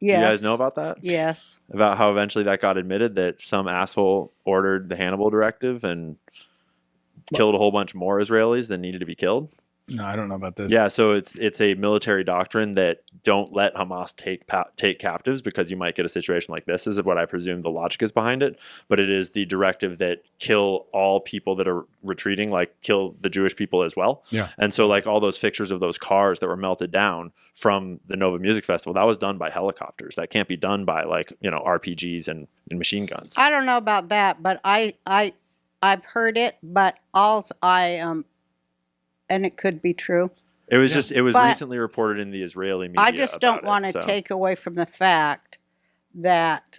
Yes. You guys know about that? Yes. About how eventually that got admitted that some asshole ordered the Hannibal Directive and killed a whole bunch more Israelis than needed to be killed? No, I don't know about this. Yeah, so it's a military doctrine that don't let Hamas take captives because you might get a situation like this. Is what I presume the logic is behind it. But it is the directive that kill all people that are retreating, like kill the Jewish people as well. Yeah. And so like all those pictures of those cars that were melted down from the Nova Music Festival, that was done by helicopters. That can't be done by like, RPGs and machine guns. I don't know about that, but I've heard it, but and it could be true. It was But recently reported in the Israeli media. I just don't want to take away from the fact that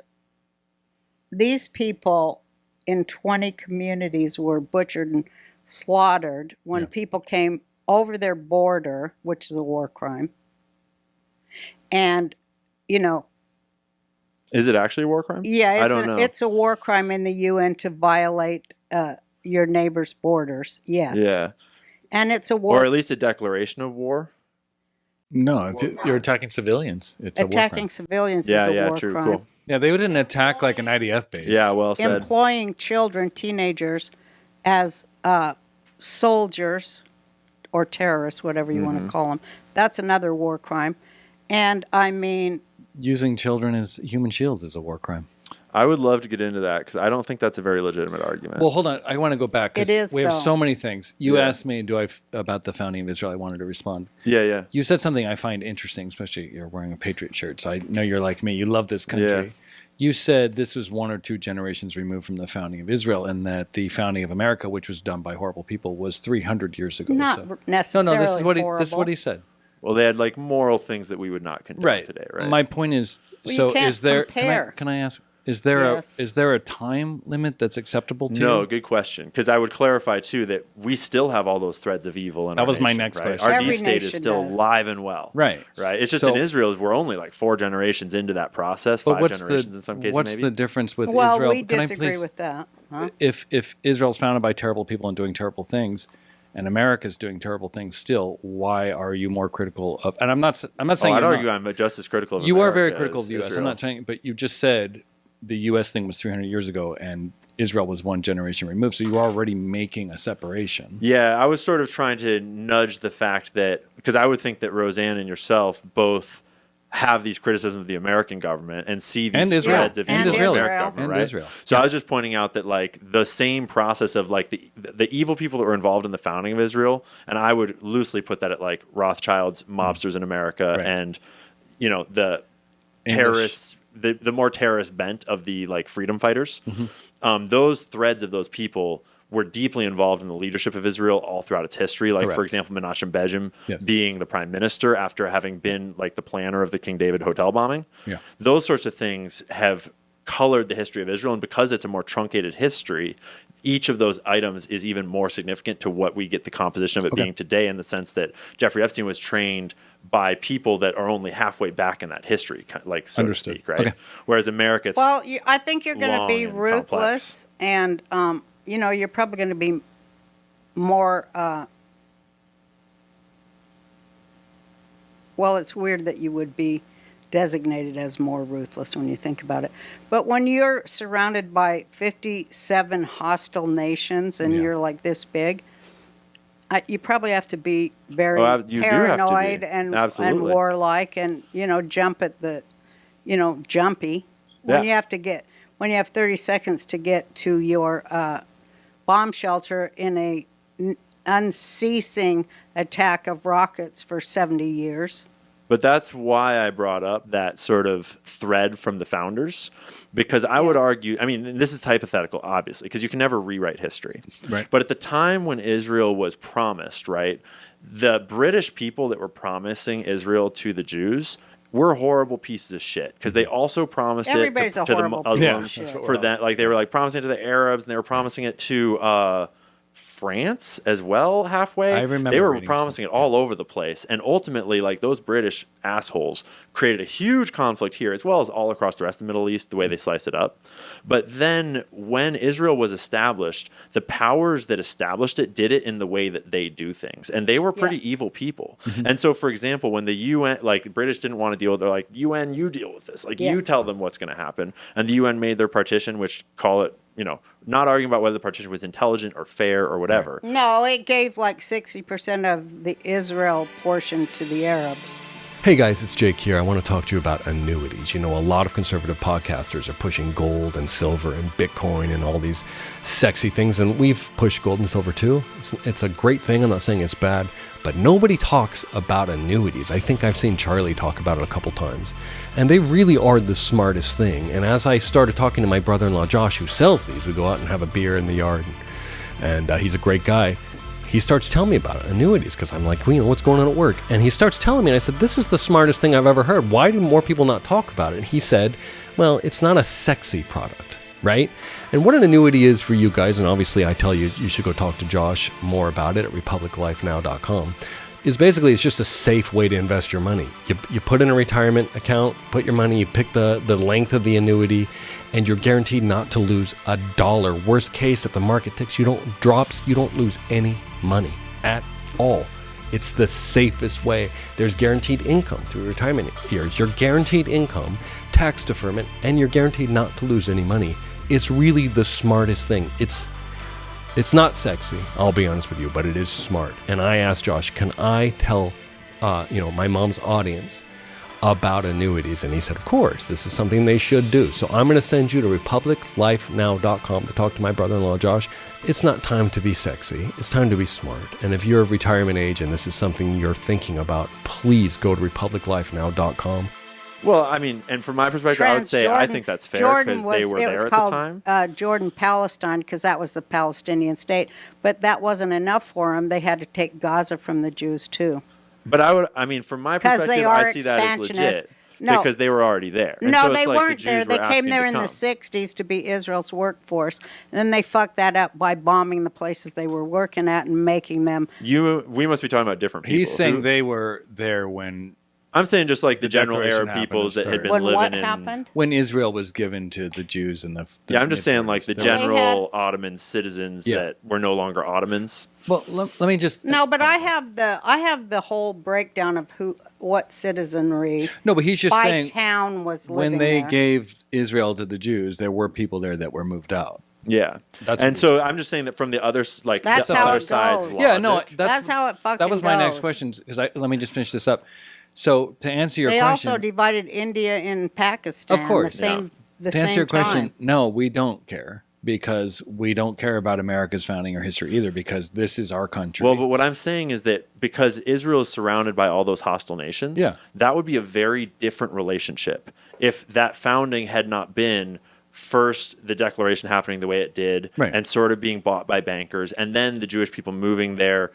these people in 20 communities were butchered and slaughtered when people came over their border, which is a war crime. And, Is it actually a war crime? yeah, I don't know. It's a war crime in the UN to violate your neighbor's borders. Yes. Yeah. And it's a war. Or at least a declaration of war. No, if you're attacking civilians, it's a war attacking crime. civilians is a war true, crime. cool. Yeah, they wouldn't attack like an IDF base. Yeah, well said. Employing children, teenagers, as soldiers or terrorists, whatever you want to call them. That's another war crime. And I mean, Using children as human shields is a war crime. I would love to get into that because I don't think that's a very legitimate argument. Well, hold on. I want to go back It is, because we have though. so many things. You Yeah. asked me, about the founding of Israel? I wanted to respond. yeah. You said something I find interesting, especially you're wearing a Patriot shirt, so I know you're like me. You love this country. Yeah. You said this was 1 or 2 generations removed from the founding of Israel, and that the founding of America, which was done by horrible people, was 300 years ago. not so. necessarily No, this is what horrible. this is what he said. Well, they had like moral things that we would not condone today, right? My point is, Well, you so can't is there? compare. Can I ask? Is there Yes. is there a time limit that's acceptable to No, you? good question. Because I would clarify too that we still have all those threads of evil in That our was my nation, next right? question. Our Every deep state is nation still does. alive and well. Right. Right. It's just So- in Israel, we're only like 4 generations into that process, But 5 what's generations in some cases. what's maybe. the difference with well, Israel? we Can I disagree please- with that. Huh? If Israel's founded by terrible people and doing terrible things, and America's doing terrible things still, why are you more critical of? And I'm not saying I'd you're argue not. I'm just as critical of You are very America critical as of the U.S. I'm Israel. not saying, but you just said the U.S. thing was 300 years ago, and Israel was 1 generation removed. So you're already making a separation. Yeah, I was sort of trying to nudge the fact that, because I would think that Roseanne and yourself both have these criticisms of the American government and see these And Israel. threads of And evil in the Israel. American government, And right? Israel. So I was just pointing out that like the same process of like the evil people that were involved in the founding of Israel, and I would loosely put that at like Rothschilds, mobsters in America, Right. and the English. terrorists, the more terrorist bent of the like freedom fighters. Mm-hmm. Those threads of those people were deeply involved in the leadership of Israel all throughout its history. Like, Correct. for example, Menachem Begin Yes. being the prime minister after having been like the planner of the King David hotel bombing. Yeah. Those sorts of things have colored the history of Israel. And because it's a more truncated history, each of those items is even more significant to what we get the composition of it being today, in the sense that Jeffrey Epstein was trained by people that are only halfway back in that history, like so Understood. to speak, right? Okay. Whereas America, it's Well, I think you're going to long be and ruthless, and you're probably going to be more. Well, it's weird that you would be designated as more ruthless when you think about it. But when you're surrounded by 57 hostile nations and Yeah. you're like this big, you probably have to be very you do have to be. paranoid and Absolutely. warlike, and jump at the, jumpy. When Yeah. when you have 30 seconds to get to your bomb shelter in a unceasing attack of rockets for 70 years. But that's why I brought up that sort of thread from the founders, because I would argue, I mean, this is hypothetical, obviously, because you can never rewrite history. Right. But at the time when Israel was promised, right, the British people that were promising Israel to the Jews were horrible pieces of shit, because they also promised Everybody's it a to the horrible Muslims piece of shit. for that. Like they were like promising it to the Arabs, and they were promising it to France as well halfway. I remember they were reading promising it something. all over the place. And ultimately, like, those British assholes created a huge conflict here as well as all across the rest of the Middle East, the way they slice it up. But then when Israel was established, the powers that established it did it in the way that they do things. And they were pretty evil people. And so, for example, when the UN, like, British didn't want to deal with, they're like, UN, you deal with this. Like, you tell them what's going to happen. And the UN made their partition, which call it, not arguing about whether the partition was intelligent or fair or whatever. No, it gave like 60% of the Israel portion to the Arabs. Hey guys, it's Jake here. I want to talk to you about annuities. A lot of conservative podcasters are pushing gold and silver and Bitcoin and all these sexy things, and we've pushed gold and silver too. It's a great thing. I'm not saying it's bad, but nobody talks about annuities. I think I've seen Charlie talk about it a couple times, and they really are the smartest thing. And as I started talking to my brother-in-law Josh, who sells these, we go out and have a beer in the yard, and he's a great guy. He starts telling me about annuities because I'm like, what's going on at work? And he starts telling me, and I said, this is the smartest thing I've ever heard. Why do more people not talk about it? And he said, well, it's not a sexy product, right? And what an annuity is for you guys, and obviously I tell you, you should go talk to Josh more about it at republiclifenow.com, is basically it's just a safe way to invest your money. You put in a retirement account, put your money, you pick the length of the annuity, and you're guaranteed not to lose a dollar. Worst case, if the market ticks, you don't lose any money at all. It's the safest way. There's guaranteed income through retirement years. You're guaranteed income, tax deferment, and you're guaranteed not to lose any money. It's really the smartest thing. It's not sexy, I'll be honest with you, but it is smart. And I asked Josh, can I tell my mom's audience about annuities? And he said, of course, this is something they should do. So I'm going to send you to republiclifenow.com to talk to my brother-in-law, Josh. It's not time to be sexy. It's time to be smart. And if you're of retirement age and this is something you're thinking about, please go to republiclifenow.com. Well, I mean, and from my perspective, I would say I think that's fair because they were there at the time. Jordan Palestine, because that was the Palestinian state. But that wasn't enough for them. They had to take Gaza from the Jews, too. But from my perspective, I see that as legit. No. Because they were already there. And no, so they like weren't there. They came there in the 60s to be Israel's workforce. And then they fucked that up by bombing the places they were working at and making them. We must be talking about different people. He's saying they were there when... I'm saying just like the general Arab peoples that had been when living what in... happened? When Israel was given to the Jews and the I'm just saying like the Mid-40s. general Ottoman citizens that were no longer Ottomans. Well, let me just... No, but I have the whole breakdown of what citizenry No, but he's just by saying town was living when they there. gave Israel to the Jews, there were people there that were moved out. Yeah. That's and what so I'm just saying that from the other, like, That's the how other it side's goes. logic. Yeah, no, That's how it fucking That was my next goes. question, because let me just finish this up. So to answer your They question... also divided India and Pakistan. Of course. The same to answer your question, time. no, we don't care. Because we don't care about America's founding or history either, because this is our country. Well, but what I'm saying is that because Israel is surrounded by all those hostile nations, that would be a very different relationship if that founding had not been first the declaration happening the way it did and sort of being bought by bankers, and then the Jewish people moving there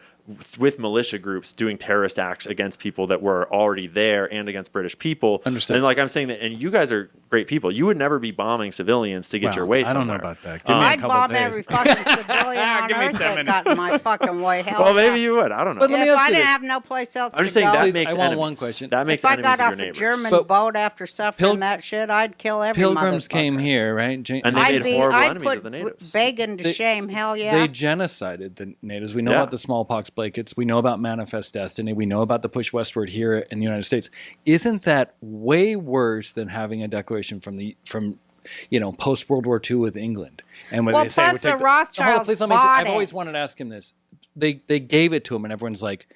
with militia groups doing terrorist acts against people that were already there and against British people. Understood. And like I'm saying that, and you guys are great people. You would never be bombing civilians to get your way somewhere. I don't know about that. Give me a I'd couple bomb days. every fucking civilian on Give me earth 10 that minutes. got in my fucking way. Hell Well, yeah. maybe you would. I don't know. But let me If ask I you didn't this. have no place else I'm just to saying go, that Please, makes I want enemies. one question. That makes if I enemies got of off your a neighbors. German But boat after suffering that shit, I'd kill every Pilgrims motherfucker. came here, right? And they made horrible I'd enemies put of the natives. Begging to shame. Hell yeah. They genocided the natives. We know about the smallpox blankets. We know about Manifest Destiny. We know about the push westward here in the United States. Isn't that way worse than having a declaration from post World War II with England? And when Well, they say plus we take the Rothschilds please let me. bought I've always it. wanted to ask him this. They gave it to him, and everyone's like,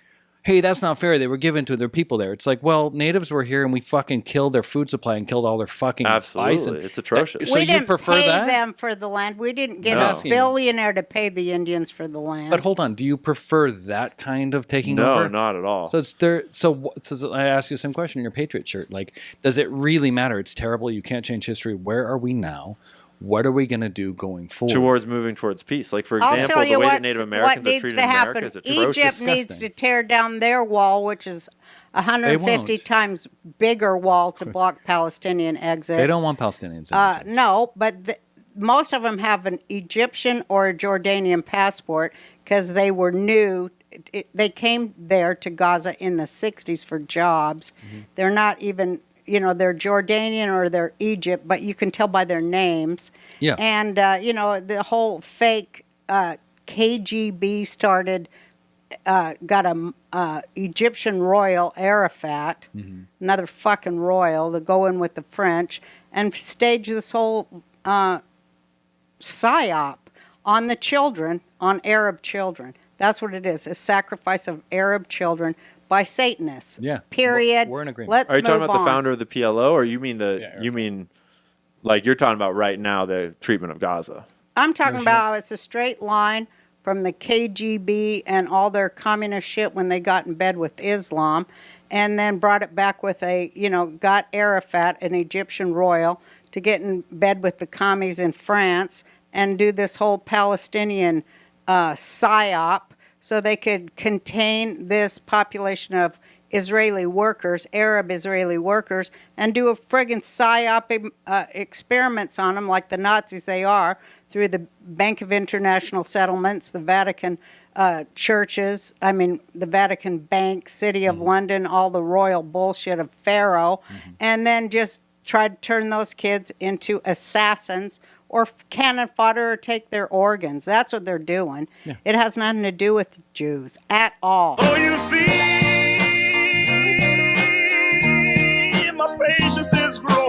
"Hey, that's not fair. They were given to their people there." It's like, well, natives were here, and we fucking killed their food supply and killed all their fucking Absolutely. bison. It's atrocious. So we you didn't prefer pay that? them for the land. We didn't get No. a billionaire to pay the Indians for the land. But hold on, do you prefer that kind of taking No, over? not at all. So it's there. So I ask you the same question in your Patriot shirt. Like, does it really matter? It's terrible. You can't change history. Where are we now? What are we going to do going forward? moving towards peace. Like, for I'll example, tell the you way what, that Native what Americans are needs treated to in America happen. is atrocious. Egypt needs Disgusting. to tear down their wall, which is 150 won't. times bigger wall to block Palestinian exit. They don't want Palestinians. In Egypt. No, but most of them have an Egyptian or a Jordanian passport because they were new. They came there to Gaza in the 60s for jobs. They're not even, they're Jordanian or they're Egypt, but you can tell by their names. Yeah. And, the whole fake KGB started, got a Egyptian royal, Arafat, another fucking royal, to go in with the French and stage this whole psyop on the children, on Arab children. That's what it is, a sacrifice of Arab children by Satanists. Yeah. Period. We're in agreement. Let's Are you talking move about on. the founder of the PLO, or you mean Yeah, you mean like you're talking about right now the treatment of Gaza? I'm talking about how it's a straight line from the KGB and all their communist shit when they got in bed with Islam, and then brought it back with got Arafat, an Egyptian royal, to get in bed with the commies in France and do this whole Palestinian psyop so they could contain this population of Israeli workers, Arab Israeli workers, and do a friggin' psyop experiments on them like the Nazis they are, through the Bank of International Settlements, the Vatican churches, the Vatican Bank, City of London, all the royal bullshit of Pharaoh, and then just try to turn those kids into assassins or cannon fodder or take their organs. That's what they're doing. Yeah. It has nothing to do with the Jews at all. Oh, you see, my patience is growing.